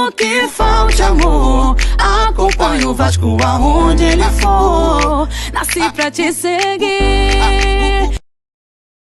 Mesmo que falte amor, acompanho o Vasco aonde ele for. Nasci pra te seguir.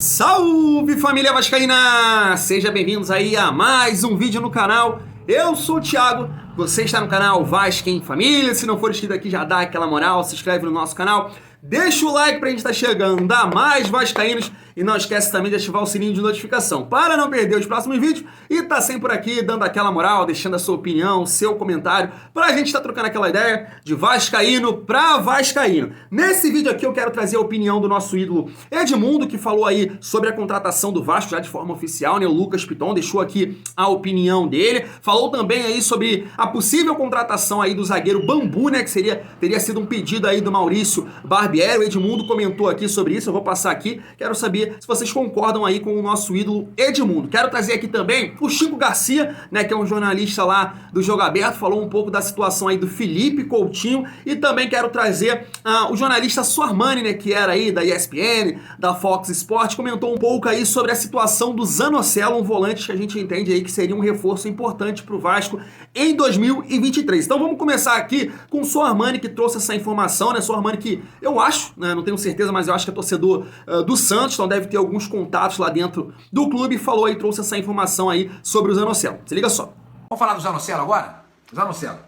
Salve, família vascaína! Sejam bem-vindos aí a mais um vídeo no canal. Eu sou o Thiago, você está no canal Vasco em Família. Se não for inscrito aqui, já dá aquela moral, se inscreve no nosso canal. Deixa o like pra gente estar chegando a mais vascaínos. E não esquece também de ativar o sininho de notificação para não perder os próximos vídeos. E tá sempre por aqui dando aquela moral, deixando a sua opinião, seu comentário, pra gente estar trocando aquela ideia de vascaíno pra vascaíno. Nesse vídeo aqui eu quero trazer a opinião do nosso ídolo Edmundo, que falou aí sobre a contratação do Vasco já de forma oficial, né? O Lucas Piton deixou aqui a opinião dele. Falou também aí sobre a possível contratação aí do zagueiro Bambu, né? Que teria sido um pedido aí do Maurício Barbieri. O Edmundo comentou aqui sobre isso, eu vou passar aqui. Quero saber se vocês concordam aí com o nosso ídolo Edmundo. Quero trazer aqui também o Chico Garcia, né, que é um jornalista lá do Jogo Aberto, falou um pouco da situação aí do Felipe Coutinho, e também quero trazer o jornalista Sormani, né, que era aí da ESPN, da Fox Sports, comentou um pouco aí sobre a situação do Zanocelo, um volante que a gente entende aí que seria um reforço importante para o Vasco em 2023. Então vamos começar aqui com o Sormani, que trouxe essa informação, né, Sormani que eu acho, né, não tenho certeza, mas eu acho que é torcedor do Santos, então deve ter alguns contatos lá dentro do clube, falou aí, trouxe essa informação aí sobre o Zanocelo. Se liga só. Vamos falar do Zanocelo agora? Zanocelo.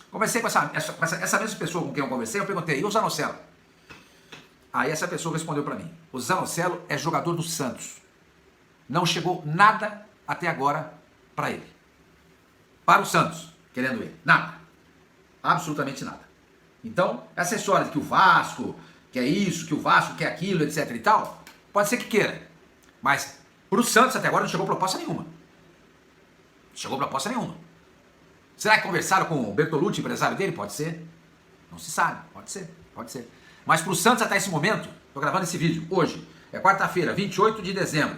Conversei com essa mesma pessoa com quem eu conversei, eu perguntei, e o Zanocelo? Aí essa pessoa respondeu para mim, o Zanocelo é jogador do Santos. Não chegou nada até agora para ele. Para o Santos, querendo ele. Nada. Absolutamente nada. Então, essa história de que o Vasco quer isso, que o Vasco quer aquilo, etc e tal, pode ser que queira, mas para o Santos até agora não chegou proposta nenhuma. Não chegou proposta nenhuma. Será que conversaram com o Bertolucci, empresário dele? Pode ser. Não se sabe. Pode ser. Pode ser. Mas para o Santos até esse momento, estou gravando esse vídeo hoje, é quarta-feira, 28 de dezembro,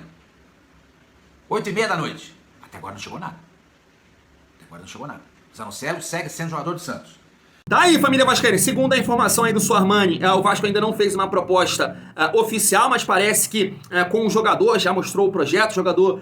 8h30 da noite. Até agora não chegou nada. Até agora não chegou nada. O Zanocelo segue sendo jogador do Santos. Daí, família vascaína, segundo a informação aí do Sormani, o Vasco ainda não fez uma proposta oficial, mas parece que com o jogador, já mostrou o projeto, o jogador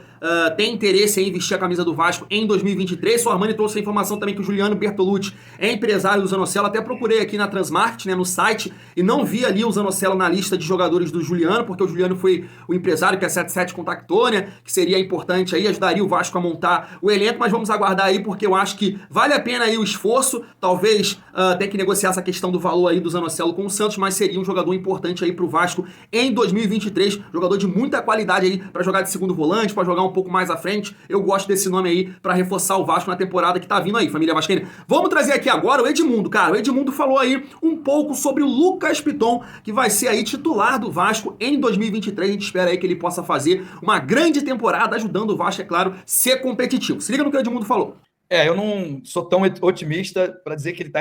tem interesse em vestir a camisa do Vasco em 2023. Sormani trouxe a informação também que o Juliano Bertolucci é empresário do Zanocelo. Até procurei aqui na Transmarket, né, no site, e não vi ali o Zanocelo na lista de jogadores do Juliano, porque o Juliano foi o empresário que a 77 contactou, né, que seria importante aí, ajudaria o Vasco a montar o elenco, mas vamos aguardar aí, porque eu acho que vale a pena aí o esforço, talvez tem que negociar essa questão do valor aí do Zanocelo com o Santos, mas seria um jogador importante aí pro Vasco em 2023, jogador de muita qualidade aí para jogar de segundo volante, para jogar um pouco mais à frente. Eu gosto desse nome aí para reforçar o Vasco na temporada que tá vindo aí, família vascaína. Vamos trazer aqui agora o Edmundo, cara. O Edmundo falou aí um pouco sobre o Lucas Piton, que vai ser aí titular do Vasco em 2023. A gente espera aí que ele possa fazer uma grande temporada, ajudando o Vasco, é claro, ser competitivo. Se liga no que o Edmundo falou. Eu não sou tão otimista para dizer que ele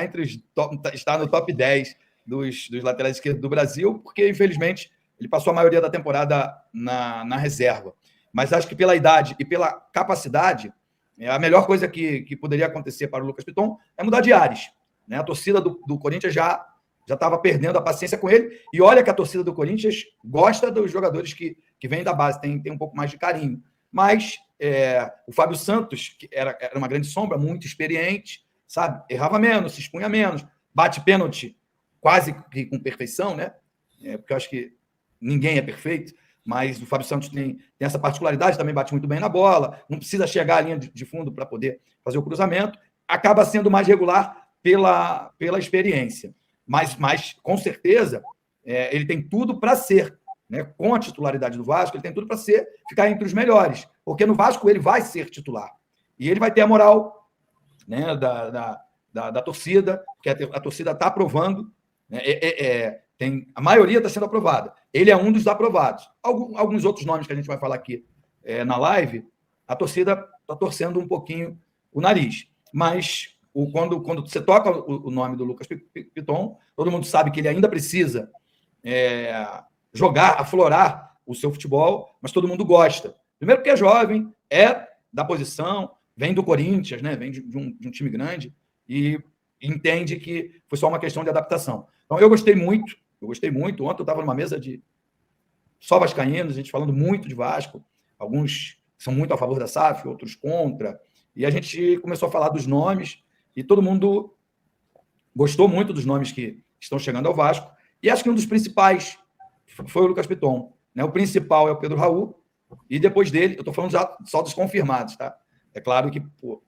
está no top 10 dos laterais esquerdos do Brasil, porque, infelizmente, ele passou a maioria da temporada na reserva. Mas acho que pela idade e pela capacidade, a melhor coisa que poderia acontecer para o Lucas Piton é mudar de ares, né? A torcida do Corinthians já estava perdendo a paciência com ele, e olha que a torcida do Corinthians gosta dos jogadores que vêm da base, tem um pouco mais de carinho. Mas o Fábio Santos, que era uma grande sombra, muito experiente, sabe? Errava menos, se expunha menos, bate pênalti quase que com perfeição, né? Porque eu acho que ninguém é perfeito, mas o Fábio Santos tem essa particularidade, também bate muito bem na bola, não precisa chegar à linha de fundo para poder fazer o cruzamento, acaba sendo mais regular pela experiência. Mas com certeza, ele tem tudo para ser, né, com a titularidade do Vasco, ele tem tudo para ficar entre os melhores, porque no Vasco ele vai ser titular. E ele vai ter a moral, né, da torcida, porque a torcida está aprovando, né, a maioria está sendo aprovada. Ele é um dos aprovados. Alguns outros nomes que a gente vai falar aqui na live, a torcida está torcendo um pouquinho o nariz. Mas quando você toca o nome do Lucas Piton, todo mundo sabe que ele ainda precisa jogar, aflorar o seu futebol, mas todo mundo gosta. Primeiro porque é jovem, é da posição, vem do Corinthians, né? Vem de um time grande e entende que foi só uma questão de adaptação. Então, eu gostei muito. Ontem eu estava numa mesa de só vascaínos, a gente falando muito de Vasco. Alguns são muito a favor da SAF, outros contra. e a gente começou a falar dos nomes, e todo mundo gostou muito dos nomes que estão chegando ao Vasco, e acho que um dos principais foi o Lucas Piton. Né? O principal é o Pedro Raul, e depois dele, eu estou falando já só dos confirmados, tá? É claro que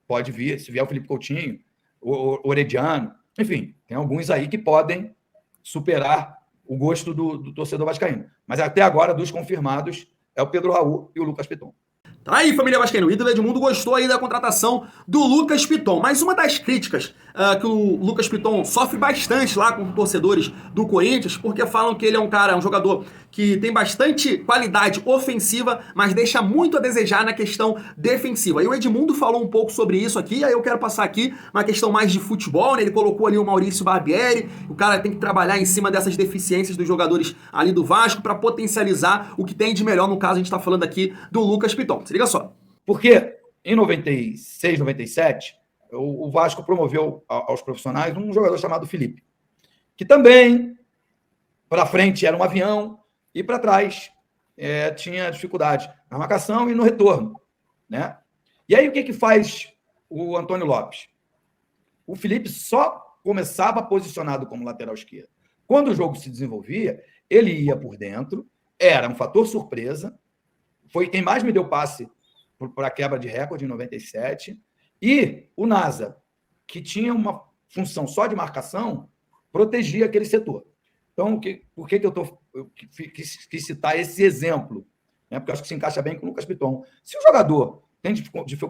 pode vir, se vier o Felipe Coutinho, o Orediano, enfim, tem alguns aí que podem superar o gosto do torcedor vascaíno. Mas até agora, dos confirmados, é o Pedro Raul e o Lucas Piton. Tá aí, família vascaína, o ídolo Edmundo gostou aí da contratação do Lucas Piton. Mas uma das críticas que o Lucas Piton sofre bastante lá com os torcedores do Corinthians, porque falam que ele é um jogador que tem bastante qualidade ofensiva, mas deixa muito a desejar na questão defensiva. E o Edmundo falou um pouco sobre isso aqui, aí eu quero passar aqui uma questão mais de futebol, né? Ele colocou ali o Maurício Barbieri, o cara tem que trabalhar em cima dessas deficiências dos jogadores ali do Vasco para potencializar o que tem de melhor, no caso a gente está falando aqui do Lucas Piton. Se liga só. Porque em 96, 97, o Vasco promoveu aos profissionais um jogador chamado Felipe, que também, para frente, era um avião, e para trás tinha dificuldade na marcação e no retorno. Né? E aí o que faz o Antônio Lopes? O Felipe só começava posicionado como lateral esquerdo. Quando o jogo se desenvolvia, ele ia por dentro, era um fator surpresa, foi quem mais me deu passe para a quebra de recorde em 97, e o Nasa, que tinha uma função só de marcação, protegia aquele setor. Então, por que eu quis citar esse exemplo? Né? Porque eu acho que se encaixa bem com o Lucas Piton. Se o jogador tem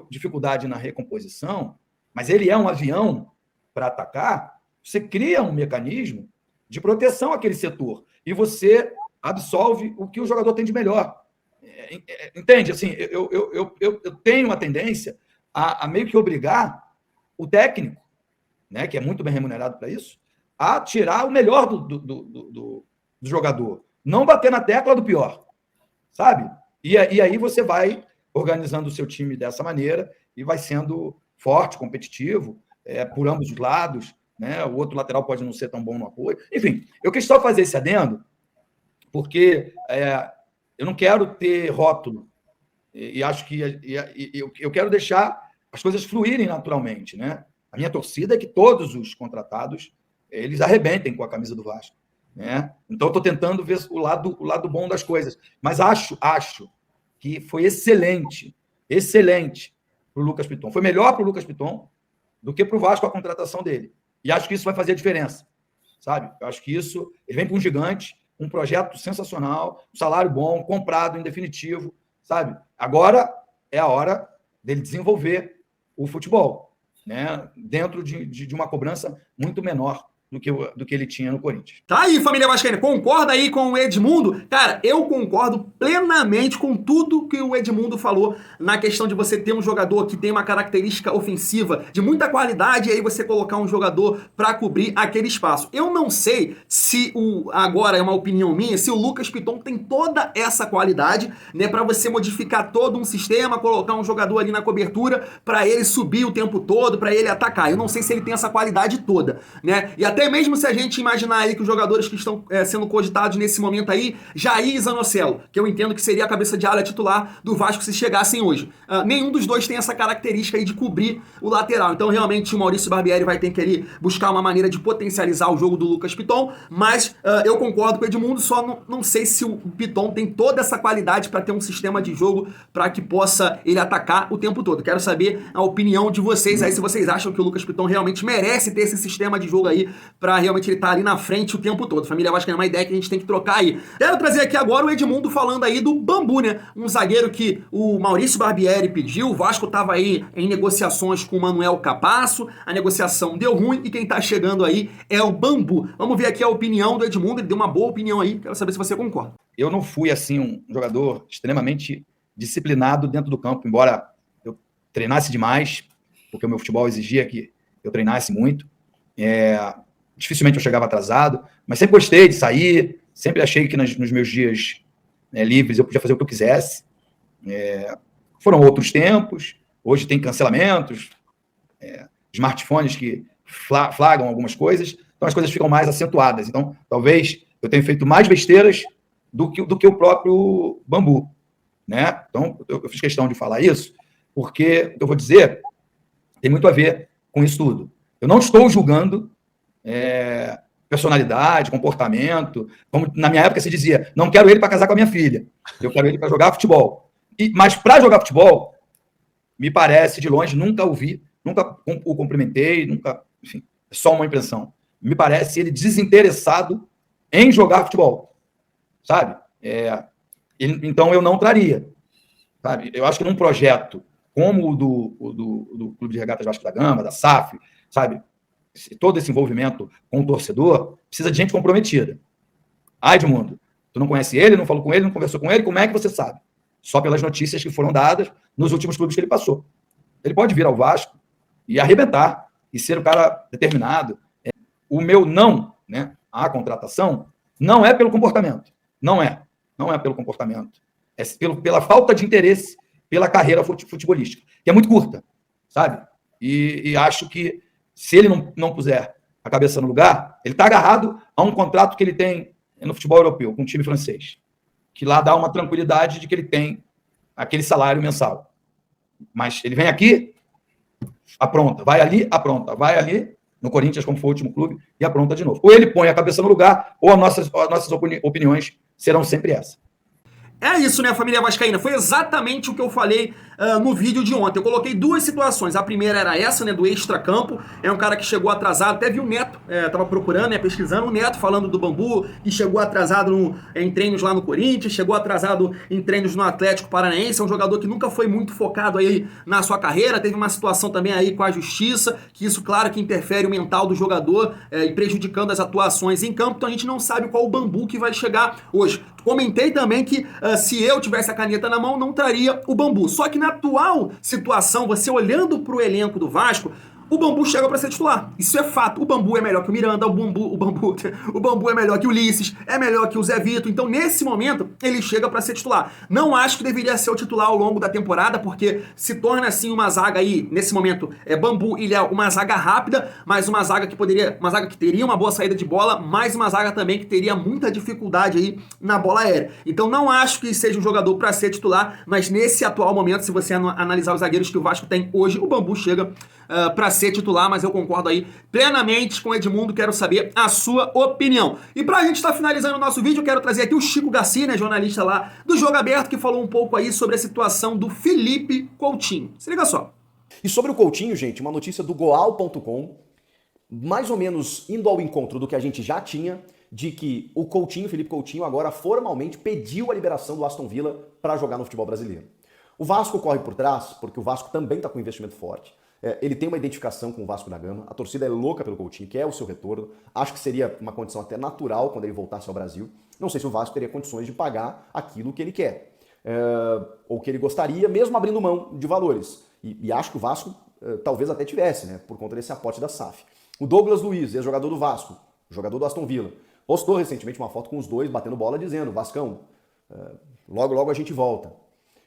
dificuldade na recomposição, mas ele é um avião para atacar, você cria um mecanismo de proteção àquele setor e você absolve o que o jogador tem de melhor. Entende? Assim, eu tenho uma tendência a meio que obrigar o técnico, né, que é muito bem remunerado para isso, a tirar o melhor do jogador. Não bater na tecla do pior, sabe? E aí você vai organizando o seu time dessa maneira e vai sendo forte, competitivo, por ambos os lados, né? O outro lateral pode não ser tão bom no apoio. Enfim, eu quis só fazer esse adendo, porque eu não quero ter rótulo, e acho que eu quero deixar as coisas fluírem naturalmente, né? A minha torcida é que todos os contratados eles arrebentem com a camisa do Vasco, né? Então eu estou tentando ver o lado bom das coisas, mas acho que foi excelente para o Lucas Piton. Foi melhor para o Lucas Piton do que para o Vasco a contratação dele. E acho que isso vai fazer a diferença, sabe? Eu acho que isso, ele vem para um gigante, um projeto sensacional, um salário bom, comprado em definitivo, sabe? Agora é a hora dele desenvolver o futebol, né? Dentro de uma cobrança muito menor do que ele tinha no Corinthians. Tá aí, família vascaína, concorda aí com o Edmundo? Cara, eu concordo plenamente com tudo que o Edmundo falou na questão de você ter um jogador que tem uma característica ofensiva de muita qualidade e aí você colocar um jogador para cobrir aquele espaço. Eu não sei se agora é uma opinião minha, se o Lucas Piton tem toda essa qualidade, né, para você modificar todo um sistema, colocar um jogador ali na cobertura para ele subir o tempo todo, para ele atacar. Eu não sei se ele tem essa qualidade toda, né? E até mesmo se a gente imaginar aí que os jogadores que estão sendo cogitados nesse momento aí, Jair e Zanocelo, que eu entendo que seria a cabeça de área titular do Vasco se chegassem hoje. Nenhum dos dois tem essa característica aí de cobrir o lateral. Então, realmente, o Maurício Barbieri vai ter que ali buscar uma maneira de potencializar o jogo do Lucas Piton, mas eu concordo com o Edmundo, só não sei se o Piton tem toda essa qualidade para ter um sistema de jogo para que possa ele atacar o tempo todo. Quero saber a opinião de vocês aí, se vocês acham que o Lucas Piton realmente merece ter esse sistema de jogo aí para realmente ele estar ali na frente o tempo todo. Família Vascaína, é uma ideia que a gente tem que trocar aí. Quero trazer aqui agora o Edmundo falando aí do Bambu, né? Um zagueiro que o Maurício Barbieri pediu, o Vasco estava aí em negociações com o Manuel Capasso, a negociação deu ruim e quem tá chegando aí é o Bambu. Vamos ver aqui a opinião do Edmundo, ele deu uma boa opinião aí, quero saber se você concorda. Eu não fui, assim, um jogador extremamente disciplinado dentro do campo, embora eu treinasse demais, porque o meu futebol exigia que eu treinasse muito. Dificilmente eu chegava atrasado, mas sempre gostei de sair, sempre achei que nos meus dias livres eu podia fazer o que eu quisesse. Foram outros tempos, hoje tem cancelamentos, smartphones que flagram algumas coisas, então as coisas ficam mais acentuadas. Então, talvez eu tenha feito mais besteiras do que o próprio Bambu, né? Então, eu fiz questão de falar isso, porque eu vou dizer tem muito a ver com isso tudo. Eu não estou julgando personalidade, comportamento. Como na minha época se dizia, não quero ele para casar com a minha filha. Eu quero ele para jogar futebol. Mas para jogar futebol, me parece, de longe, nunca o vi, nunca o cumprimentei, nunca, enfim, é só uma impressão. Me parece ele desinteressado em jogar futebol, sabe? Então eu não traria, sabe? Eu acho que num projeto como o do Clube de Regatas Vasco da Gama, da SAF, sabe? Todo esse envolvimento com o torcedor precisa de gente comprometida. Edmundo, tu não conhece ele, não falou com ele, não conversou com ele, como é que você sabe? Só pelas notícias que foram dadas nos últimos clubes que ele passou. Ele pode vir ao Vasco e arrebentar, e ser o cara determinado. O meu não, né, à contratação, não é pelo comportamento. Não é pelo comportamento. É pela falta de interesse pela carreira futebolística, que é muito curta, sabe? E acho que se ele não puser a cabeça no lugar, ele está agarrado a um contrato que ele tem no futebol europeu, com um time francês, que lá dá uma tranquilidade de que ele tem aquele salário mensal. Mas ele vem aqui, apronta, vai ali, apronta, vai ali, no Corinthians, como foi o último clube, e apronta de novo. Ou ele põe a cabeça no lugar, ou as nossas opiniões serão sempre essas. É isso, né, família vascaína? Foi exatamente o que eu falei no vídeo de ontem. Eu coloquei duas situações. A primeira era essa, né, do extracampo. É um cara que chegou atrasado. Até vi o Neto, tava procurando, né, pesquisando. O Neto falando do Bambu, que chegou atrasado em treinos lá no Corinthians, chegou atrasado em treinos no Atlético Paranaense. É um jogador que nunca foi muito focado aí na sua carreira. Teve uma situação também aí com a justiça, que isso, claro, que interfere o mental do jogador e prejudicando as atuações em campo. Então a gente não sabe qual o Bambu que vai chegar hoje. Comentei também que se eu tivesse a caneta na mão, não traria o Bambu. Só que na atual situação, você olhando para o elenco do Vasco, o Bambu chega para ser titular. Isso é fato. O Bambu é melhor que o Miranda, o Bambu é melhor que o Ulisses, é melhor que o Zé Vitor. Então, nesse momento, ele chega para ser titular. Não acho que deveria ser o titular ao longo da temporada, porque se torna assim uma zaga aí, nesse momento, Bambu e Léo, uma zaga rápida, mas uma zaga que teria uma boa saída de bola, mas uma zaga também que teria muita dificuldade aí na bola aérea. Então, não acho que seja um jogador para ser titular, mas nesse atual momento, se você analisar os zagueiros que o Vasco tem hoje, o Bambu chega para ser titular, mas eu concordo aí plenamente com o Edmundo, quero saber a sua opinião. E pra gente estar finalizando o nosso vídeo, eu quero trazer aqui o Chico Garcia, né, jornalista lá do Jogo Aberto, que falou um pouco aí sobre a situação do Felipe Coutinho. Se liga só. E sobre o Coutinho, gente, uma notícia do Goal.com, mais ou menos indo ao encontro do que a gente já tinha, de que o Coutinho, Felipe Coutinho, agora formalmente pediu a liberação do Aston Villa para jogar no futebol brasileiro. O Vasco corre por trás, porque o Vasco também está com um investimento forte. Ele tem uma identificação com o Vasco da Gama, a torcida é louca pelo Coutinho, quer o seu retorno, acho que seria uma condição até natural quando ele voltasse ao Brasil. Não sei se o Vasco teria condições de pagar aquilo que ele quer, ou que ele gostaria, mesmo abrindo mão de valores. E acho que o Vasco talvez até tivesse, né, por conta desse aporte da SAF. O Douglas Luiz, ex-jogador do Vasco, jogador do Aston Villa, postou recentemente uma foto com os dois batendo bola dizendo: Vascão, logo logo a gente volta.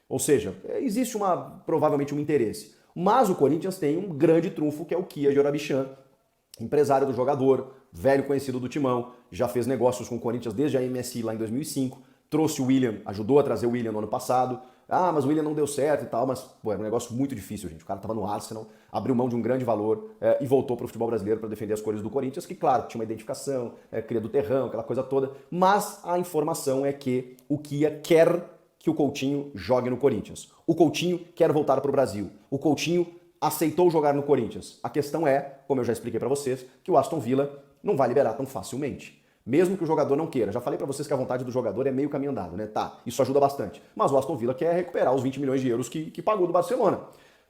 Ou seja, existe provavelmente um interesse. Mas o Corinthians tem um grande trunfo, que é o Kia Jorabichian, empresário do jogador, velho conhecido do Timão, já fez negócios com o Corinthians desde a MSI lá em 2005, trouxe o William, ajudou a trazer o William no ano passado. Mas o William não deu certo e tal, mas era um negócio muito difícil, gente. O cara estava no Arsenal, abriu mão de um grande valor e voltou para o futebol brasileiro para defender as cores do Corinthians, que, claro, tinha uma identificação, cria do terrão, aquela coisa toda, mas a informação é que o Kia quer que o Coutinho jogue no Corinthians. O Coutinho quer voltar para o Brasil. O Coutinho aceitou jogar no Corinthians. A questão é, como eu já expliquei para vocês, que o Aston Villa não vai liberar tão facilmente. Mesmo que o jogador não queira. Já falei para vocês que a vontade do jogador é meio caminho andado, né? Tá, isso ajuda bastante. Mas o Aston Villa quer recuperar os 20 milhões de euros que pagou do Barcelona.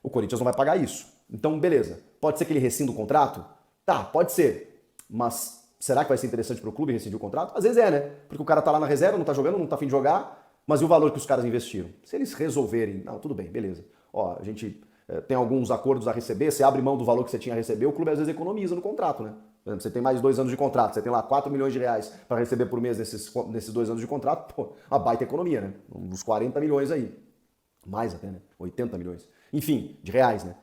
O Corinthians não vai pagar isso. Então, beleza. Pode ser que ele rescinda o contrato? Tá, pode ser. Mas será que vai ser interessante para o clube rescindir o contrato? Às vezes é, né? Porque o cara tá lá na reserva, não tá jogando, não tá a fim de jogar. Mas e o valor que os caras investiram? Se eles resolverem, não, tudo bem, beleza. Ó, a gente tem alguns acordos a receber, você abre mão do valor que você tinha a receber, o clube às vezes economiza no contrato, né? Por exemplo, você tem mais 2 anos de contrato, você tem lá 4 milhões de reais para receber por mês nesses 2 anos de contrato, pô, uma baita economia, né? Uns 40 milhões aí. Mais até, né? 80 milhões. Enfim, de reais, né?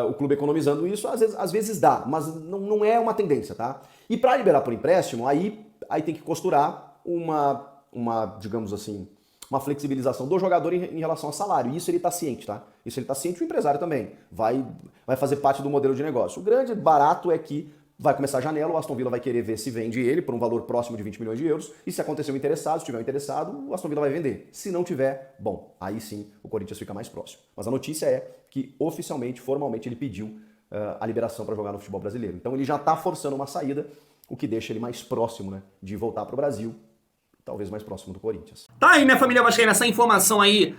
O clube economizando isso, às vezes dá, mas não é uma tendência, tá? E para liberar por empréstimo, aí tem que costurar uma, digamos assim, uma flexibilização do jogador em relação ao salário. Isso ele está ciente, tá? Isso ele está ciente, o empresário também. Vai fazer parte do modelo de negócio. O grande barato é que vai começar a janela, o Aston Villa vai querer ver se vende ele por um valor próximo de 20 milhões de euros. E se acontecer um interessado, se tiver um interessado, o Aston Villa vai vender. Se não tiver, bom, aí sim o Corinthians fica mais próximo. Mas a notícia é que oficialmente, formalmente, ele pediu a liberação para jogar no futebol brasileiro. Então ele já está forçando uma saída, o que deixa ele mais próximo, né, de voltar para o Brasil, talvez mais próximo do Corinthians. Tá aí, minha família vascaína, essa informação aí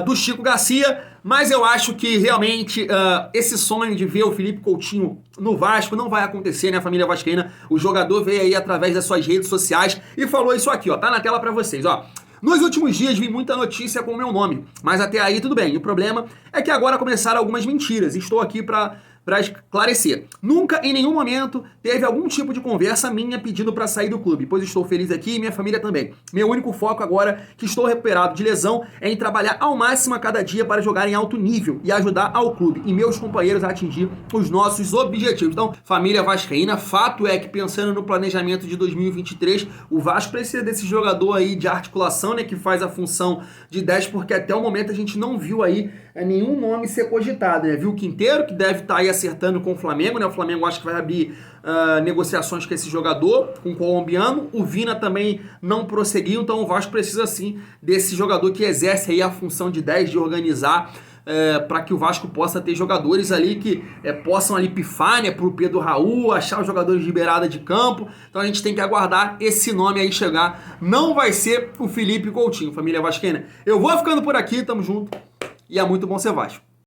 do Chico Garcia, mas eu acho que realmente esse sonho de ver o Felipe Coutinho no Vasco não vai acontecer, né, família vascaína? O jogador veio aí através das suas redes sociais e falou isso aqui, ó, tá na tela pra vocês, ó. Nos últimos dias vi muita notícia com o meu nome, mas até aí tudo bem. E o problema é que agora começaram algumas mentiras. Estou aqui para esclarecer. Nunca, em nenhum momento, teve algum tipo de conversa minha pedindo para sair do clube, pois estou feliz aqui e minha família também. Meu único foco agora, que estou recuperado de lesão, é em trabalhar ao máximo a cada dia para jogar em alto nível e ajudar ao clube e meus companheiros a atingir os nossos objetivos. Então, família vascaína, fato é que pensando no planejamento de 2023, o Vasco precisa desse jogador aí de articulação, né, que faz a função de 10, porque até o momento a gente não viu aí nenhum nome ser cogitado, né? Viu o Quinteiro, que deve estar aí acertando com o Flamengo, né? O Flamengo acho que vai abrir negociações com esse jogador, com o colombiano. O Vina também não prosseguiu, então o Vasco precisa sim desse jogador que exerce aí a função de 10, de organizar, para que o Vasco possa ter jogadores ali que possam ali pifar, né, pro Pedro Raul, achar os jogadores de beirada de campo. Então a gente tem que aguardar esse nome aí chegar. Não vai ser o Felipe Coutinho, família vascaína. Eu vou ficando por aqui, tamo junto. E é muito bom ser Vasco.